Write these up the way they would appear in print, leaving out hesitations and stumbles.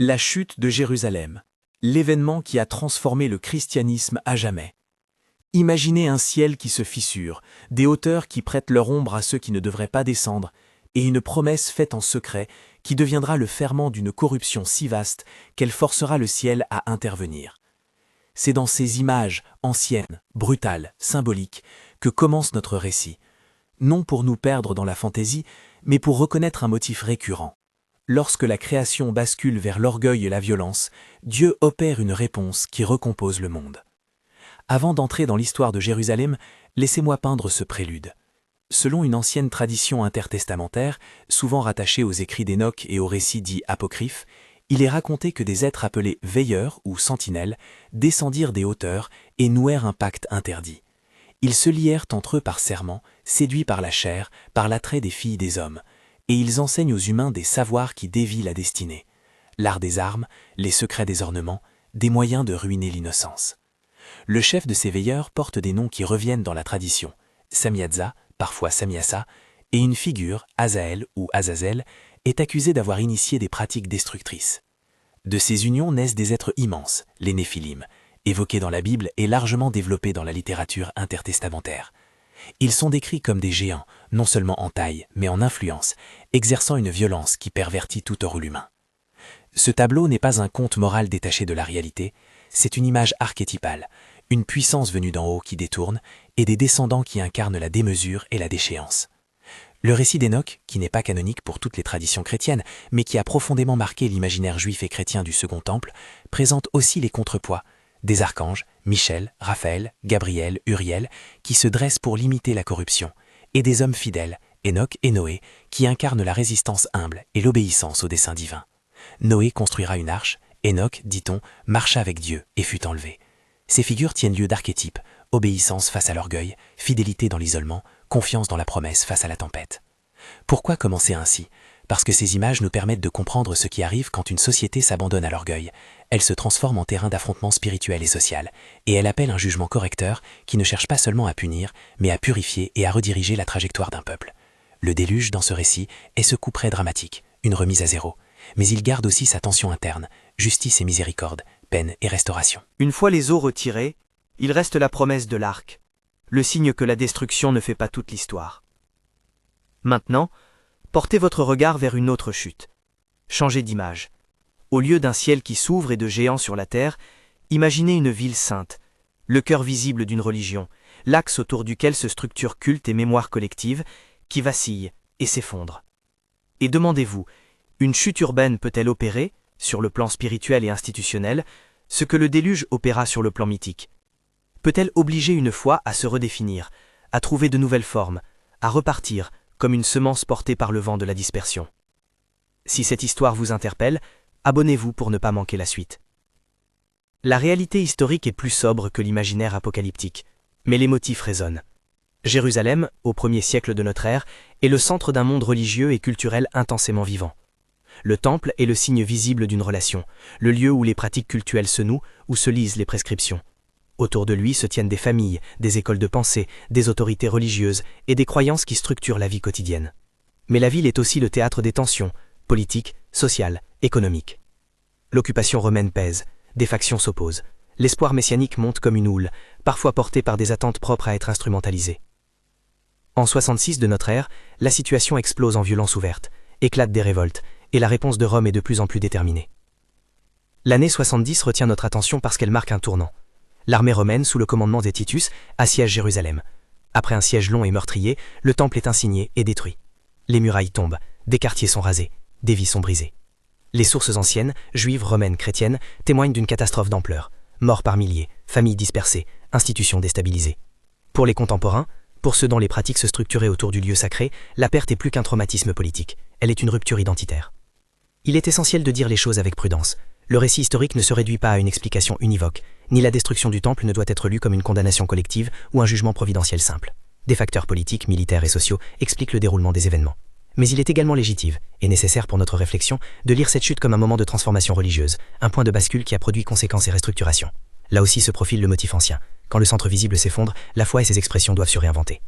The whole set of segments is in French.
La chute de Jérusalem, l'événement qui a transformé le christianisme à jamais. Imaginez un ciel qui se fissure, des hauteurs qui prêtent leur ombre à ceux qui ne devraient pas descendre, et une promesse faite en secret qui deviendra le ferment d'une corruption si vaste qu'elle forcera le ciel à intervenir. C'est dans ces images anciennes, brutales, symboliques, que commence notre récit, non pour nous perdre dans la fantaisie, mais pour reconnaître un motif récurrent. Lorsque la création bascule vers l'orgueil et la violence, Dieu opère une réponse qui recompose le monde. Avant d'entrer dans l'histoire de Jérusalem, laissez-moi peindre ce prélude. Selon une ancienne tradition intertestamentaire, souvent rattachée aux écrits d'Hénoch et aux récits dits apocryphes, il est raconté que des êtres appelés veilleurs ou sentinelles descendirent des hauteurs et nouèrent un pacte interdit. Ils se lièrent entre eux par serment, séduits par la chair, par l'attrait des filles des hommes, et ils enseignent aux humains des savoirs qui dévient la destinée, l'art des armes, les secrets des ornements, des moyens de ruiner l'innocence. Le chef de ces veilleurs porte des noms qui reviennent dans la tradition, Samiatza, parfois Samiassa, et une figure, Azaël ou Azazel, est accusée d'avoir initié des pratiques destructrices. De ces unions naissent des êtres immenses, les Néphilim, évoqués dans la Bible et largement développés dans la littérature intertestamentaire. Ils sont décrits comme des géants, non seulement en taille, mais en influence, exerçant une violence qui pervertit tout rôle humain. Ce tableau n'est pas un conte moral détaché de la réalité, c'est une image archétypale, une puissance venue d'en haut qui détourne, et des descendants qui incarnent la démesure et la déchéance. Le récit d'Hénoch, qui n'est pas canonique pour toutes les traditions chrétiennes, mais qui a profondément marqué l'imaginaire juif et chrétien du Second Temple, présente aussi les contrepoids, des archanges, Michel, Raphaël, Gabriel, Uriel, qui se dressent pour limiter la corruption, et des hommes fidèles, Hénoch et Noé, qui incarnent la résistance humble et l'obéissance au dessein divin. Noé construira une arche, Hénoch, dit-on, marcha avec Dieu et fut enlevé. Ces figures tiennent lieu d'archétypes, obéissance face à l'orgueil, fidélité dans l'isolement, confiance dans la promesse face à la tempête. Pourquoi commencer ainsi ? Parce que ces images nous permettent de comprendre ce qui arrive quand une société s'abandonne à l'orgueil. Elle se transforme en terrain d'affrontement spirituel et social, et elle appelle un jugement correcteur qui ne cherche pas seulement à punir, mais à purifier et à rediriger la trajectoire d'un peuple. Le déluge, dans ce récit, est ce coup près dramatique, une remise à zéro. Mais il garde aussi sa tension interne, justice et miséricorde, peine et restauration. Une fois les eaux retirées, il reste la promesse de l'arc, le signe que la destruction ne fait pas toute l'histoire. Maintenant, portez votre regard vers une autre chute. Changez d'image. Au lieu d'un ciel qui s'ouvre et de géants sur la terre, imaginez une ville sainte, le cœur visible d'une religion, l'axe autour duquel se structure culte et mémoire collective, qui vacille et s'effondre. Et demandez-vous, une chute urbaine peut-elle opérer, sur le plan spirituel et institutionnel, ce que le déluge opéra sur le plan mythique ? Peut-elle obliger une foi à se redéfinir, à trouver de nouvelles formes, à repartir, comme une semence portée par le vent de la dispersion? Si cette histoire vous interpelle, abonnez-vous pour ne pas manquer la suite. La réalité historique est plus sobre que l'imaginaire apocalyptique, mais les motifs résonnent. Jérusalem, au 1er siècle de notre ère, est le centre d'un monde religieux et culturel intensément vivant. Le temple est le signe visible d'une relation, le lieu où les pratiques cultuelles se nouent, où se lisent les prescriptions. Autour de lui se tiennent des familles, des écoles de pensée, des autorités religieuses et des croyances qui structurent la vie quotidienne. Mais la ville est aussi le théâtre des tensions, politiques, sociales, économiques. L'occupation romaine pèse, des factions s'opposent. L'espoir messianique monte comme une houle, parfois porté par des attentes propres à être instrumentalisées. En 66 de notre ère, la situation explose en violence ouverte, éclatent des révoltes, et la réponse de Rome est de plus en plus déterminée. L'année 70 retient notre attention parce qu'elle marque un tournant. L'armée romaine, sous le commandement des Titus, assiège Jérusalem. Après un siège long et meurtrier, le temple est insigné et détruit. Les murailles tombent, des quartiers sont rasés, des vies sont brisées. Les sources anciennes, juives, romaines, chrétiennes, témoignent d'une catastrophe d'ampleur. Morts par milliers, familles dispersées, institutions déstabilisées. Pour les contemporains, pour ceux dont les pratiques se structuraient autour du lieu sacré, la perte est plus qu'un traumatisme politique, elle est une rupture identitaire. Il est essentiel de dire les choses avec prudence. Le récit historique ne se réduit pas à une explication univoque, ni la destruction du temple ne doit être lue comme une condamnation collective ou un jugement providentiel simple. Des facteurs politiques, militaires et sociaux expliquent le déroulement des événements. Mais il est également légitime, et nécessaire pour notre réflexion, de lire cette chute comme un moment de transformation religieuse, un point de bascule qui a produit conséquences et restructuration. Là aussi se profile le motif ancien. Quand le centre visible s'effondre, la foi et ses expressions doivent se réinventer.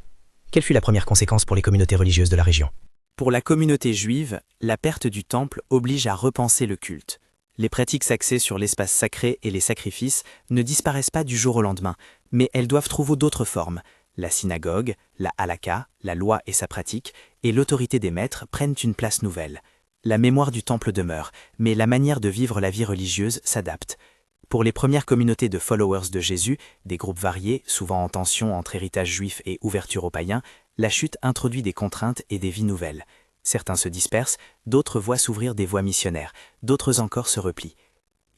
Quelle fut la première conséquence pour les communautés religieuses de la région ? Pour la communauté juive, la perte du temple oblige à repenser le culte. Les pratiques axées sur l'espace sacré et les sacrifices ne disparaissent pas du jour au lendemain, mais elles doivent trouver d'autres formes. La synagogue, la halakha, la loi et sa pratique, et l'autorité des maîtres prennent une place nouvelle. La mémoire du temple demeure, mais la manière de vivre la vie religieuse s'adapte. Pour les premières communautés de followers de Jésus, des groupes variés, souvent en tension entre héritage juif et ouverture aux païens, la chute introduit des contraintes et des vies nouvelles. Certains se dispersent, d'autres voient s'ouvrir des voies missionnaires, d'autres encore se replient.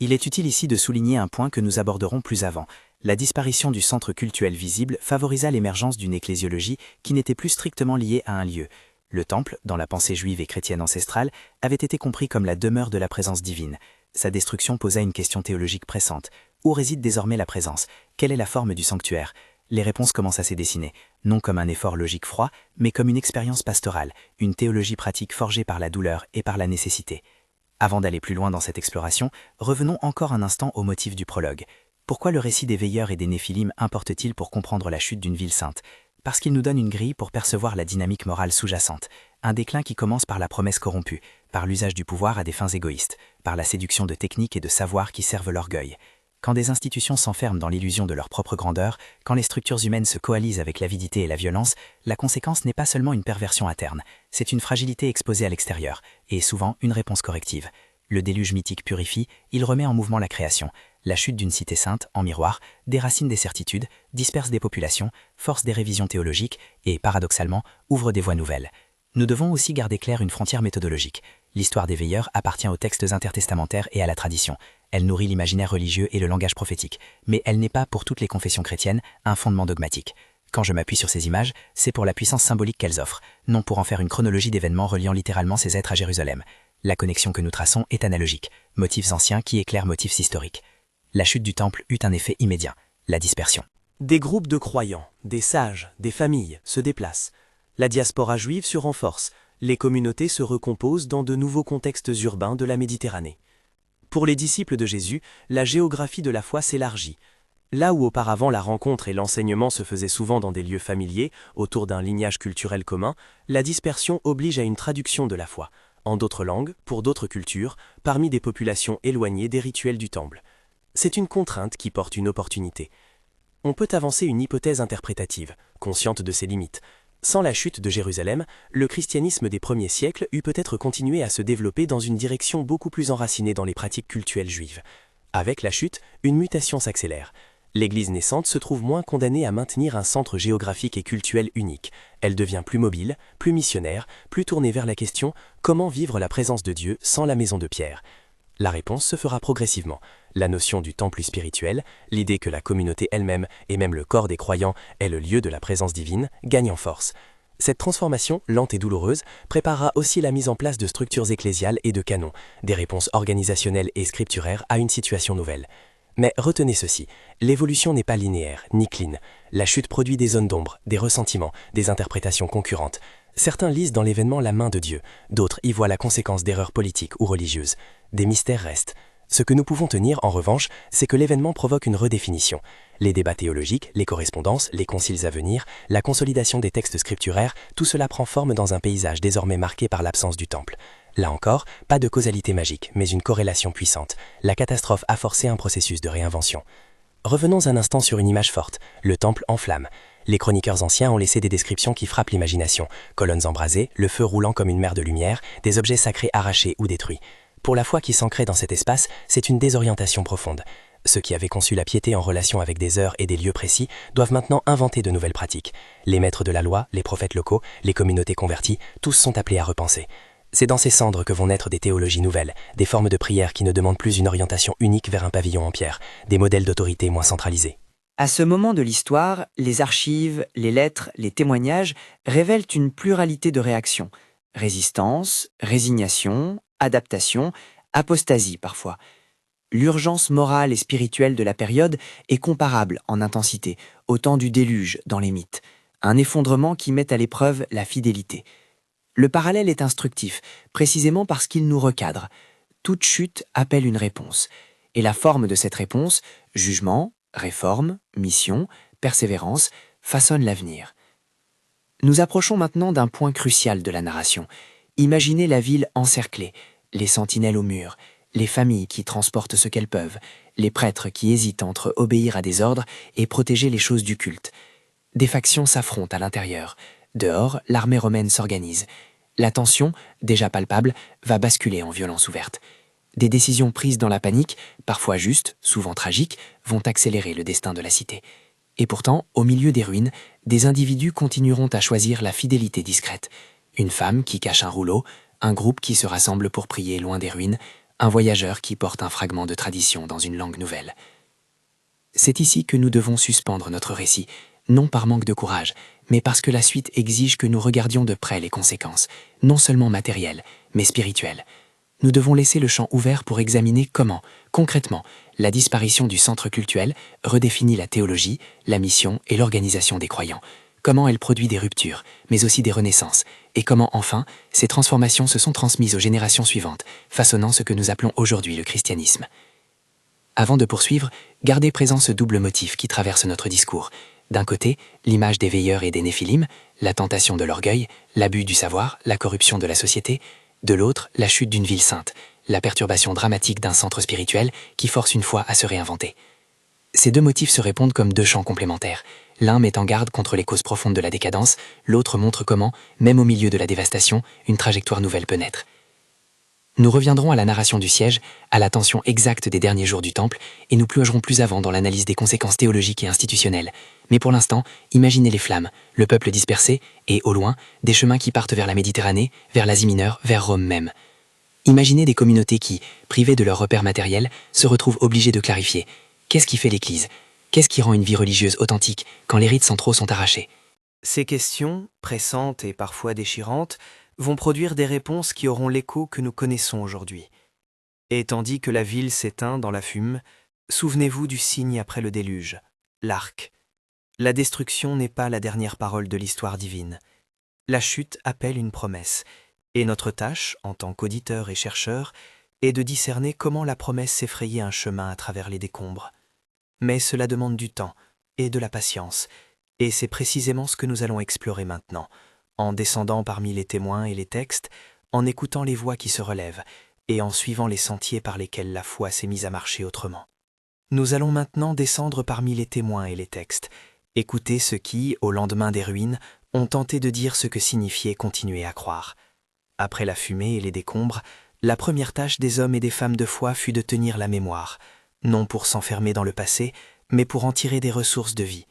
Il est utile ici de souligner un point que nous aborderons plus avant. La disparition du centre cultuel visible favorisa l'émergence d'une ecclésiologie qui n'était plus strictement liée à un lieu. Le temple, dans la pensée juive et chrétienne ancestrale, avait été compris comme la demeure de la présence divine. Sa destruction posa une question théologique pressante. Où réside désormais la présence? Quelle est la forme du sanctuaire? Les réponses commencent à se dessiner, non comme un effort logique froid, mais comme une expérience pastorale, une théologie pratique forgée par la douleur et par la nécessité. Avant d'aller plus loin dans cette exploration, revenons encore un instant au motif du prologue. Pourquoi le récit des veilleurs et des néphilim importe-t-il pour comprendre la chute d'une ville sainte? Parce qu'il nous donne une grille pour percevoir la dynamique morale sous-jacente, un déclin qui commence par la promesse corrompue, par l'usage du pouvoir à des fins égoïstes, par la séduction de techniques et de savoirs qui servent l'orgueil. Quand des institutions s'enferment dans l'illusion de leur propre grandeur, quand les structures humaines se coalisent avec l'avidité et la violence, la conséquence n'est pas seulement une perversion interne, c'est une fragilité exposée à l'extérieur, et souvent une réponse corrective. Le déluge mythique purifie, il remet en mouvement la création. La chute d'une cité sainte, en miroir, déracine des certitudes, disperse des populations, force des révisions théologiques et, paradoxalement, ouvre des voies nouvelles. Nous devons aussi garder claire une frontière méthodologique. L'histoire des veilleurs appartient aux textes intertestamentaires et à la tradition. Elle nourrit l'imaginaire religieux et le langage prophétique, mais elle n'est pas, pour toutes les confessions chrétiennes, un fondement dogmatique. Quand je m'appuie sur ces images, c'est pour la puissance symbolique qu'elles offrent, non pour en faire une chronologie d'événements reliant littéralement ces êtres à Jérusalem. La connexion que nous traçons est analogique, motifs anciens qui éclairent motifs historiques. La chute du temple eut un effet immédiat, la dispersion. Des groupes de croyants, des sages, des familles se déplacent. La diaspora juive se renforce, les communautés se recomposent dans de nouveaux contextes urbains de la Méditerranée. Pour les disciples de Jésus, la géographie de la foi s'élargit. Là où auparavant la rencontre et l'enseignement se faisaient souvent dans des lieux familiers, autour d'un lignage culturel commun, la dispersion oblige à une traduction de la foi, en d'autres langues, pour d'autres cultures, parmi des populations éloignées des rituels du temple. C'est une contrainte qui porte une opportunité. On peut avancer une hypothèse interprétative, consciente de ses limites. Sans la chute de Jérusalem, le christianisme des premiers siècles eût peut-être continué à se développer dans une direction beaucoup plus enracinée dans les pratiques cultuelles juives. Avec la chute, une mutation s'accélère. L'Église naissante se trouve moins condamnée à maintenir un centre géographique et cultuel unique. Elle devient plus mobile, plus missionnaire, plus tournée vers la question « Comment vivre la présence de Dieu sans la maison de Pierre ?» La réponse se fera progressivement. La notion du temple spirituel, l'idée que la communauté elle-même et même le corps des croyants est le lieu de la présence divine, gagne en force. Cette transformation, lente et douloureuse, préparera aussi la mise en place de structures ecclésiales et de canons, des réponses organisationnelles et scripturaires à une situation nouvelle. Mais retenez ceci, l'évolution n'est pas linéaire, ni clean. La chute produit des zones d'ombre, des ressentiments, des interprétations concurrentes. Certains lisent dans l'événement la main de Dieu, d'autres y voient la conséquence d'erreurs politiques ou religieuses. Des mystères restent. Ce que nous pouvons tenir, en revanche, c'est que l'événement provoque une redéfinition. Les débats théologiques, les correspondances, les conciles à venir, la consolidation des textes scripturaires, tout cela prend forme dans un paysage désormais marqué par l'absence du temple. Là encore, pas de causalité magique, mais une corrélation puissante. La catastrophe a forcé un processus de réinvention. Revenons un instant sur une image forte, le temple en flammes. Les chroniqueurs anciens ont laissé des descriptions qui frappent l'imagination. Colonnes embrasées, le feu roulant comme une mer de lumière, des objets sacrés arrachés ou détruits. Pour la foi qui s'ancrait dans cet espace, c'est une désorientation profonde. Ceux qui avaient conçu la piété en relation avec des heures et des lieux précis doivent maintenant inventer de nouvelles pratiques. Les maîtres de la loi, les prophètes locaux, les communautés converties, tous sont appelés à repenser. C'est dans ces cendres que vont naître des théologies nouvelles, des formes de prière qui ne demandent plus une orientation unique vers un pavillon en pierre, des modèles d'autorité moins centralisés. À ce moment de l'histoire, les archives, les lettres, les témoignages révèlent une pluralité de réactions. Résistance, résignation, adaptation, apostasie parfois. L'urgence morale et spirituelle de la période est comparable en intensité au temps du déluge dans les mythes, un effondrement qui met à l'épreuve la fidélité. Le parallèle est instructif, précisément parce qu'il nous recadre. Toute chute appelle une réponse, et la forme de cette réponse, jugement, réforme, mission, persévérance, façonne l'avenir. Nous approchons maintenant d'un point crucial de la narration. Imaginez la ville encerclée, les sentinelles au mur, les familles qui transportent ce qu'elles peuvent, les prêtres qui hésitent entre obéir à des ordres et protéger les choses du culte. Des factions s'affrontent à l'intérieur. Dehors, l'armée romaine s'organise. La tension, déjà palpable, va basculer en violence ouverte. Des décisions prises dans la panique, parfois justes, souvent tragiques, vont accélérer le destin de la cité. Et pourtant, au milieu des ruines, des individus continueront à choisir la fidélité discrète. Une femme qui cache un rouleau, un groupe qui se rassemble pour prier loin des ruines, un voyageur qui porte un fragment de tradition dans une langue nouvelle. C'est ici que nous devons suspendre notre récit, non par manque de courage, mais parce que la suite exige que nous regardions de près les conséquences, non seulement matérielles, mais spirituelles. Nous devons laisser le champ ouvert pour examiner comment, concrètement, la disparition du centre cultuel redéfinit la théologie, la mission et l'organisation des croyants, comment elle produit des ruptures, mais aussi des renaissances, et comment enfin, ces transformations se sont transmises aux générations suivantes, façonnant ce que nous appelons aujourd'hui le christianisme. Avant de poursuivre, gardez présent ce double motif qui traverse notre discours. D'un côté, l'image des veilleurs et des néphilim, la tentation de l'orgueil, l'abus du savoir, la corruption de la société. De l'autre, la chute d'une ville sainte, la perturbation dramatique d'un centre spirituel qui force une foi à se réinventer. Ces deux motifs se répondent comme deux champs complémentaires. L'un met en garde contre les causes profondes de la décadence, l'autre montre comment, même au milieu de la dévastation, une trajectoire nouvelle peut naître. Nous reviendrons à la narration du siège, à la tension exacte des derniers jours du Temple, et nous plongerons plus avant dans l'analyse des conséquences théologiques et institutionnelles. Mais pour l'instant, imaginez les flammes, le peuple dispersé, et, au loin, des chemins qui partent vers la Méditerranée, vers l'Asie mineure, vers Rome même. Imaginez des communautés qui, privées de leurs repères matériels, se retrouvent obligées de clarifier. Qu'est-ce qui fait l'Église? Qu'est-ce qui rend une vie religieuse authentique quand les rites centraux sont arrachés? Ces questions, pressantes et parfois déchirantes, vont produire des réponses qui auront l'écho que nous connaissons aujourd'hui. Et tandis que la ville s'éteint dans la fume, souvenez-vous du signe après le déluge, l'arc. La destruction n'est pas la dernière parole de l'histoire divine. La chute appelle une promesse, et notre tâche, en tant qu'auditeurs et chercheurs, est de discerner comment la promesse s'est frayée un chemin à travers les décombres. Mais cela demande du temps et de la patience, et c'est précisément ce que nous allons explorer maintenant, en descendant parmi les témoins et les textes, en écoutant les voix qui se relèvent, et en suivant les sentiers par lesquels la foi s'est mise à marcher autrement. Nous allons maintenant descendre parmi les témoins et les textes, écouter ceux qui, au lendemain des ruines, ont tenté de dire ce que signifiait continuer à croire. Après la fumée et les décombres, la première tâche des hommes et des femmes de foi fut de tenir la mémoire, non pour s'enfermer dans le passé, mais pour en tirer des ressources de vie.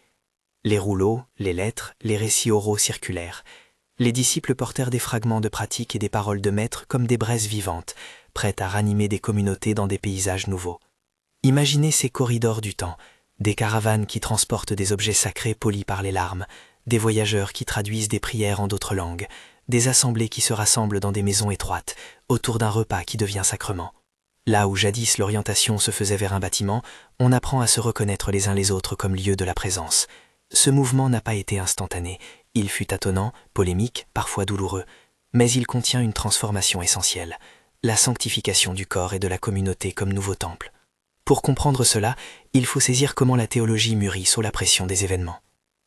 Les rouleaux, les lettres, les récits oraux circulèrent. Les disciples portèrent des fragments de pratique et des paroles de maître comme des braises vivantes, prêtes à ranimer des communautés dans des paysages nouveaux. Imaginez ces corridors du temps, des caravanes qui transportent des objets sacrés polis par les larmes, des voyageurs qui traduisent des prières en d'autres langues, des assemblées qui se rassemblent dans des maisons étroites, autour d'un repas qui devient sacrement. Là où jadis l'orientation se faisait vers un bâtiment, on apprend à se reconnaître les uns les autres comme lieu de la présence. Ce mouvement n'a pas été instantané, il fut tâtonnant, polémique, parfois douloureux, mais il contient une transformation essentielle, la sanctification du corps et de la communauté comme nouveau temple. Pour comprendre cela, il faut saisir comment la théologie mûrit sous la pression des événements.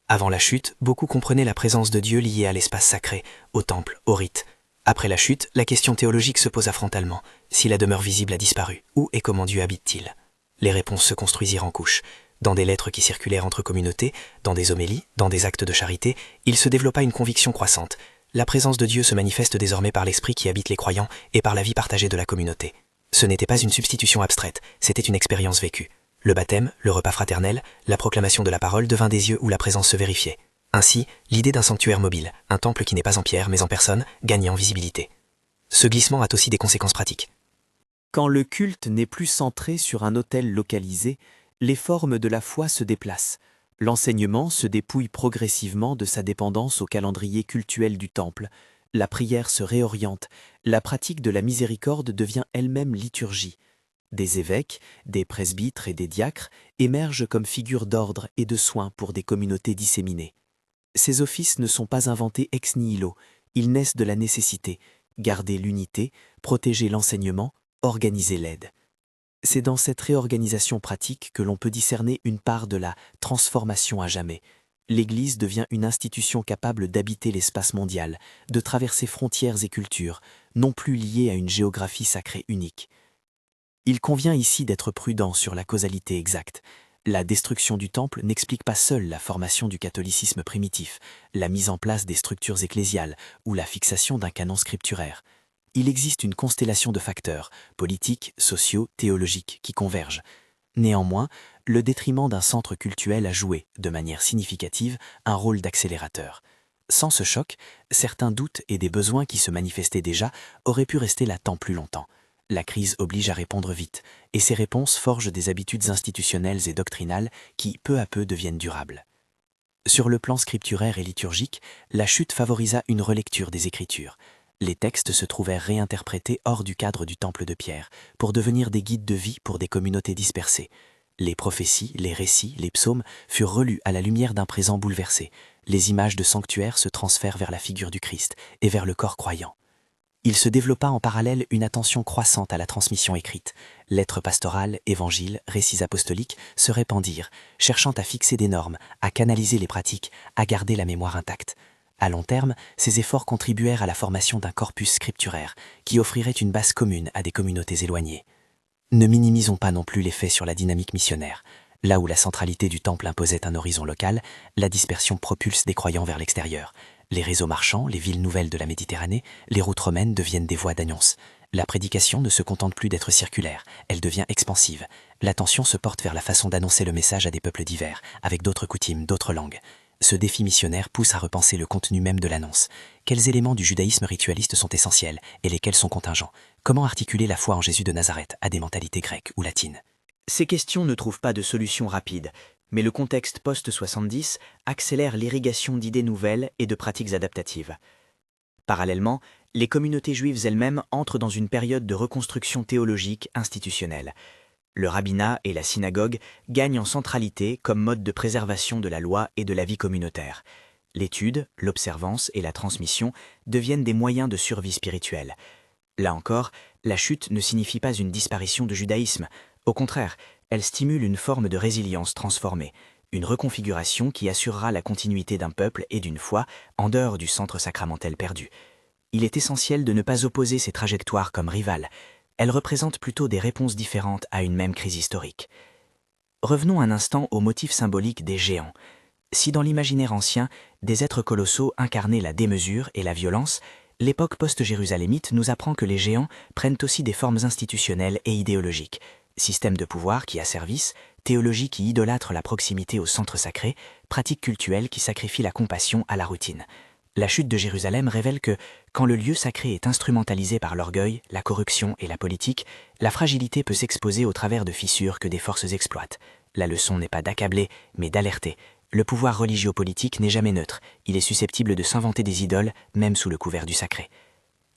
Avant la chute, beaucoup comprenaient la présence de Dieu liée à l'espace sacré, au temple, au rite. Après la chute, la question théologique se posa frontalement. Si la demeure visible a disparu, où et comment Dieu habite-t-il? Les réponses se construisirent en couches. Dans des lettres qui circulèrent entre communautés, dans des homélies, dans des actes de charité, il se développa une conviction croissante. La présence de Dieu se manifeste désormais par l'esprit qui habite les croyants et par la vie partagée de la communauté. Ce n'était pas une substitution abstraite, c'était une expérience vécue. Le baptême, le repas fraternel, la proclamation de la parole devint des yeux où la présence se vérifiait. Ainsi, l'idée d'un sanctuaire mobile, un temple qui n'est pas en pierre mais en personne, gagne en visibilité. Ce glissement a aussi des conséquences pratiques. Quand le culte n'est plus centré sur un autel localisé, les formes de la foi se déplacent. L'enseignement se dépouille progressivement de sa dépendance au calendrier cultuel du temple. La prière se réoriente. La pratique de la miséricorde devient elle-même liturgie. Des évêques, des presbytres et des diacres émergent comme figures d'ordre et de soins pour des communautés disséminées. Ces offices ne sont pas inventés ex nihilo, ils naissent de la nécessité, garder l'unité, protéger l'enseignement, organiser l'aide. C'est dans cette réorganisation pratique que l'on peut discerner une part de la transformation à jamais. L'Église devient une institution capable d'habiter l'espace mondial, de traverser frontières et cultures, non plus liée à une géographie sacrée unique. Il convient ici d'être prudent sur la causalité exacte. La destruction du temple n'explique pas seule la formation du catholicisme primitif, la mise en place des structures ecclésiales ou la fixation d'un canon scripturaire. Il existe une constellation de facteurs, politiques, sociaux, théologiques, qui convergent. Néanmoins, le détriment d'un centre cultuel a joué, de manière significative, un rôle d'accélérateur. Sans ce choc, certains doutes et des besoins qui se manifestaient déjà auraient pu rester latents plus longtemps. La crise oblige à répondre vite, et ces réponses forgent des habitudes institutionnelles et doctrinales qui, peu à peu, deviennent durables. Sur le plan scripturaire et liturgique, la chute favorisa une relecture des Écritures. Les textes se trouvèrent réinterprétés hors du cadre du temple de Pierre, pour devenir des guides de vie pour des communautés dispersées. Les prophéties, les récits, les psaumes furent relus à la lumière d'un présent bouleversé. Les images de sanctuaire se transfèrent vers la figure du Christ et vers le corps croyant. Il se développa en parallèle une attention croissante à la transmission écrite. Lettres pastorales, évangiles, récits apostoliques se répandirent, cherchant à fixer des normes, à canaliser les pratiques, à garder la mémoire intacte. À long terme, ces efforts contribuèrent à la formation d'un corpus scripturaire qui offrirait une base commune à des communautés éloignées. Ne minimisons pas non plus l'effet sur la dynamique missionnaire. Là où la centralité du temple imposait un horizon local, la dispersion propulse des croyants vers l'extérieur. Les réseaux marchands, les villes nouvelles de la Méditerranée, les routes romaines deviennent des voies d'annonce. La prédication ne se contente plus d'être circulaire, elle devient expansive. L'attention se porte vers la façon d'annoncer le message à des peuples divers, avec d'autres coutumes, d'autres langues. Ce défi missionnaire pousse à repenser le contenu même de l'annonce. Quels éléments du judaïsme ritualiste sont essentiels et lesquels sont contingents? Comment articuler la foi en Jésus de Nazareth à des mentalités grecques ou latines? Ces questions ne trouvent pas de solution rapide, mais le contexte post-70 accélère l'irrigation d'idées nouvelles et de pratiques adaptatives. Parallèlement, les communautés juives elles-mêmes entrent dans une période de reconstruction théologique institutionnelle. Le rabbinat et la synagogue gagnent en centralité comme mode de préservation de la loi et de la vie communautaire. L'étude, l'observance et la transmission deviennent des moyens de survie spirituelle. Là encore, la chute ne signifie pas une disparition du judaïsme. Au contraire, elle stimule une forme de résilience transformée, une reconfiguration qui assurera la continuité d'un peuple et d'une foi en dehors du centre sacramentel perdu. Il est essentiel de ne pas opposer ces trajectoires comme rivales. Elles représentent plutôt des réponses différentes à une même crise historique. Revenons un instant au motif symbolique des géants. Si dans l'imaginaire ancien, des êtres colossaux incarnaient la démesure et la violence, l'époque post-jérusalémite nous apprend que les géants prennent aussi des formes institutionnelles et idéologiques. Système de pouvoir qui asservissent, théologie qui idolâtre la proximité au centre sacré, pratiques cultuelles qui sacrifient la compassion à la routine. La chute de Jérusalem révèle que, quand le lieu sacré est instrumentalisé par l'orgueil, la corruption et la politique, la fragilité peut s'exposer au travers de fissures que des forces exploitent. La leçon n'est pas d'accabler, mais d'alerter. Le pouvoir religio-politique n'est jamais neutre, il est susceptible de s'inventer des idoles, même sous le couvert du sacré.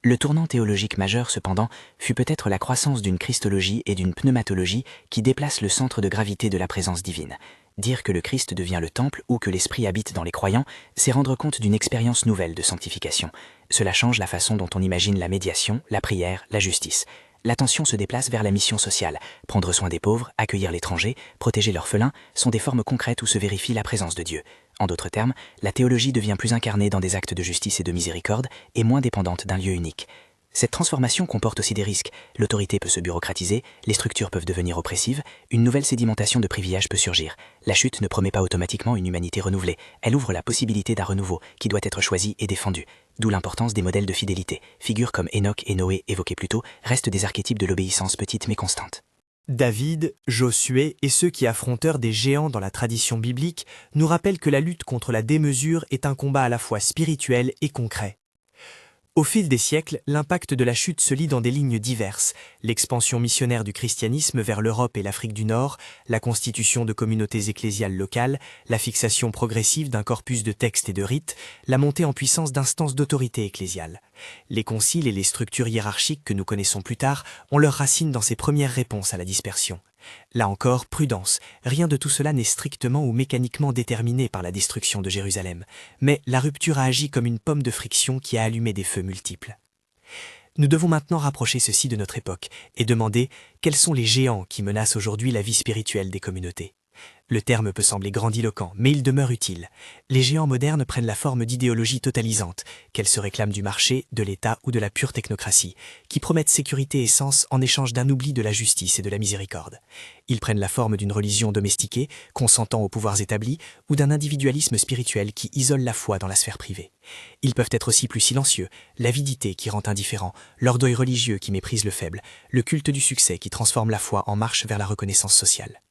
Le tournant théologique majeur, cependant, fut peut-être la croissance d'une christologie et d'une pneumatologie qui déplacent le centre de gravité de la présence divine. Dire que le Christ devient le temple ou que l'Esprit habite dans les croyants, c'est rendre compte d'une expérience nouvelle de sanctification. Cela change la façon dont on imagine la médiation, la prière, la justice. L'attention se déplace vers la mission sociale. Prendre soin des pauvres, accueillir l'étranger, protéger l'orphelin sont des formes concrètes où se vérifie la présence de Dieu. En d'autres termes, la théologie devient plus incarnée dans des actes de justice et de miséricorde et moins dépendante d'un lieu unique. Cette transformation comporte aussi des risques. L'autorité peut se bureaucratiser, les structures peuvent devenir oppressives, une nouvelle sédimentation de privilèges peut surgir. La chute ne promet pas automatiquement une humanité renouvelée, elle ouvre la possibilité d'un renouveau qui doit être choisi et défendu. D'où l'importance des modèles de fidélité. Figures comme Enoch et Noé évoqués plus tôt restent des archétypes de l'obéissance petite mais constante. David, Josué et ceux qui affrontèrent des géants dans la tradition biblique nous rappellent que la lutte contre la démesure est un combat à la fois spirituel et concret. Au fil des siècles, l'impact de la chute se lit dans des lignes diverses. L'expansion missionnaire du christianisme vers l'Europe et l'Afrique du Nord, la constitution de communautés ecclésiales locales, la fixation progressive d'un corpus de textes et de rites, la montée en puissance d'instances d'autorité ecclésiale. Les conciles et les structures hiérarchiques que nous connaissons plus tard ont leurs racines dans ces premières réponses à la dispersion. Là encore, prudence, rien de tout cela n'est strictement ou mécaniquement déterminé par la destruction de Jérusalem, mais la rupture a agi comme une pomme de friction qui a allumé des feux multiples. Nous devons maintenant rapprocher ceci de notre époque et demander quels sont les géants qui menacent aujourd'hui la vie spirituelle des communautés. Le terme peut sembler grandiloquent, mais il demeure utile. Les géants modernes prennent la forme d'idéologies totalisantes, qu'elles se réclament du marché, de l'État ou de la pure technocratie, qui promettent sécurité et sens en échange d'un oubli de la justice et de la miséricorde. Ils prennent la forme d'une religion domestiquée, consentant aux pouvoirs établis, ou d'un individualisme spirituel qui isole la foi dans la sphère privée. Ils peuvent être aussi plus silencieux, l'avidité qui rend indifférent, l'orgueil religieux qui méprise le faible, le culte du succès qui transforme la foi en marche vers la reconnaissance sociale.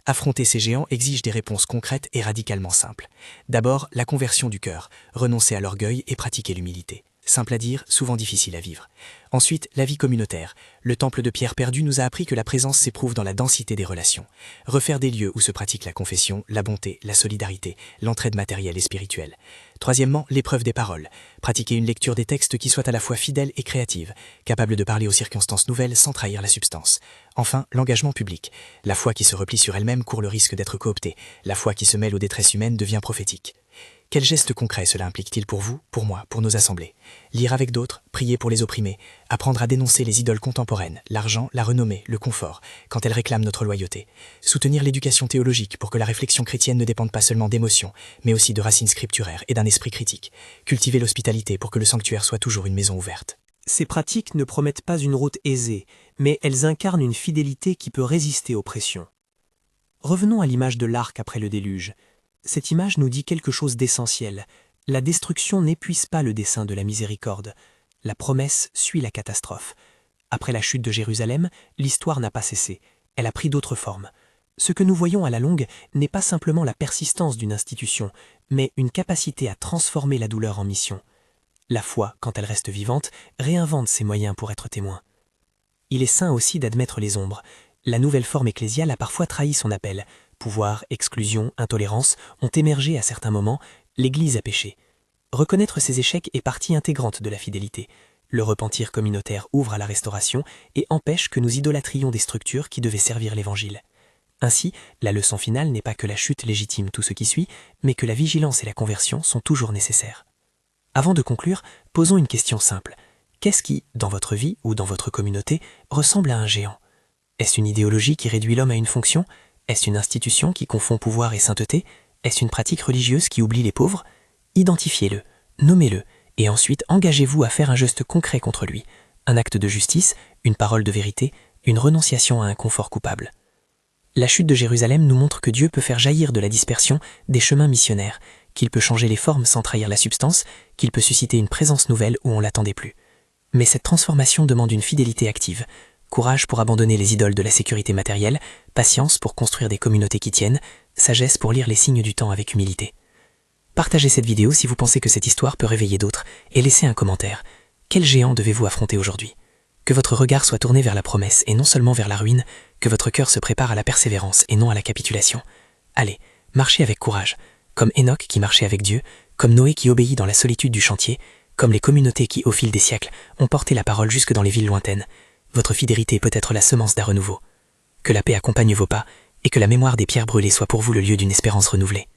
Affronter ces géants exige des réponses concrètes et radicalement simples. D'abord, la conversion du cœur, renoncer à l'orgueil et pratiquer l'humilité. Simple à dire, souvent difficile à vivre. Ensuite, la vie communautaire. Le temple de pierre perdue nous a appris que la présence s'éprouve dans la densité des relations. Refaire des lieux où se pratique la confession, la bonté, la solidarité, l'entraide matérielle et spirituelle. Troisièmement, l'épreuve des paroles. Pratiquer une lecture des textes qui soit à la fois fidèle et créative, capable de parler aux circonstances nouvelles sans trahir la substance. Enfin, l'engagement public. La foi qui se replie sur elle-même court le risque d'être cooptée. La foi qui se mêle aux détresses humaines devient prophétique. Quels gestes concrets cela implique-t-il pour vous, pour moi, pour nos assemblées? Lire avec d'autres, prier pour les opprimés, apprendre à dénoncer les idoles contemporaines, l'argent, la renommée, le confort, quand elles réclament notre loyauté. Soutenir l'éducation théologique pour que la réflexion chrétienne ne dépende pas seulement d'émotions, mais aussi de racines scripturaires et d'un esprit critique. Cultiver l'hospitalité pour que le sanctuaire soit toujours une maison ouverte. Ces pratiques ne promettent pas une route aisée, mais elles incarnent une fidélité qui peut résister aux pressions. Revenons à l'image de l'arc après le déluge. Cette image nous dit quelque chose d'essentiel. La destruction n'épuise pas le dessein de la miséricorde. La promesse suit la catastrophe. Après la chute de Jérusalem, l'histoire n'a pas cessé. Elle a pris d'autres formes. Ce que nous voyons à la longue n'est pas simplement la persistance d'une institution, mais une capacité à transformer la douleur en mission. La foi, quand elle reste vivante, réinvente ses moyens pour être témoin. Il est sain aussi d'admettre les ombres. La nouvelle forme ecclésiale a parfois trahi son appel. Pouvoir, exclusion, intolérance ont émergé à certains moments, l'Église a péché. Reconnaître ces échecs est partie intégrante de la fidélité. Le repentir communautaire ouvre à la restauration et empêche que nous idolâtrions des structures qui devaient servir l'Évangile. Ainsi, la leçon finale n'est pas que la chute légitime tout ce qui suit, mais que la vigilance et la conversion sont toujours nécessaires. Avant de conclure, posons une question simple. Qu'est-ce qui, dans votre vie ou dans votre communauté, ressemble à un géant? Est-ce une idéologie qui réduit l'homme à une fonction? Est-ce une institution qui confond pouvoir et sainteté? Est-ce une pratique religieuse qui oublie les pauvres? Identifiez-le, nommez-le, et ensuite engagez-vous à faire un geste concret contre lui, un acte de justice, une parole de vérité, une renonciation à un confort coupable. La chute de Jérusalem nous montre que Dieu peut faire jaillir de la dispersion des chemins missionnaires, qu'il peut changer les formes sans trahir la substance, qu'il peut susciter une présence nouvelle où on ne l'attendait plus. Mais cette transformation demande une fidélité active, courage pour abandonner les idoles de la sécurité matérielle, patience pour construire des communautés qui tiennent, sagesse pour lire les signes du temps avec humilité. Partagez cette vidéo si vous pensez que cette histoire peut réveiller d'autres et laissez un commentaire. Quel géant devez-vous affronter aujourd'hui? Que votre regard soit tourné vers la promesse et non seulement vers la ruine, que votre cœur se prépare à la persévérance et non à la capitulation. Allez, marchez avec courage, comme Enoch qui marchait avec Dieu, comme Noé qui obéit dans la solitude du chantier, comme les communautés qui, au fil des siècles, ont porté la parole jusque dans les villes lointaines. Votre fidélité peut être la semence d'un renouveau. Que la paix accompagne vos pas et que la mémoire des pierres brûlées soit pour vous le lieu d'une espérance renouvelée.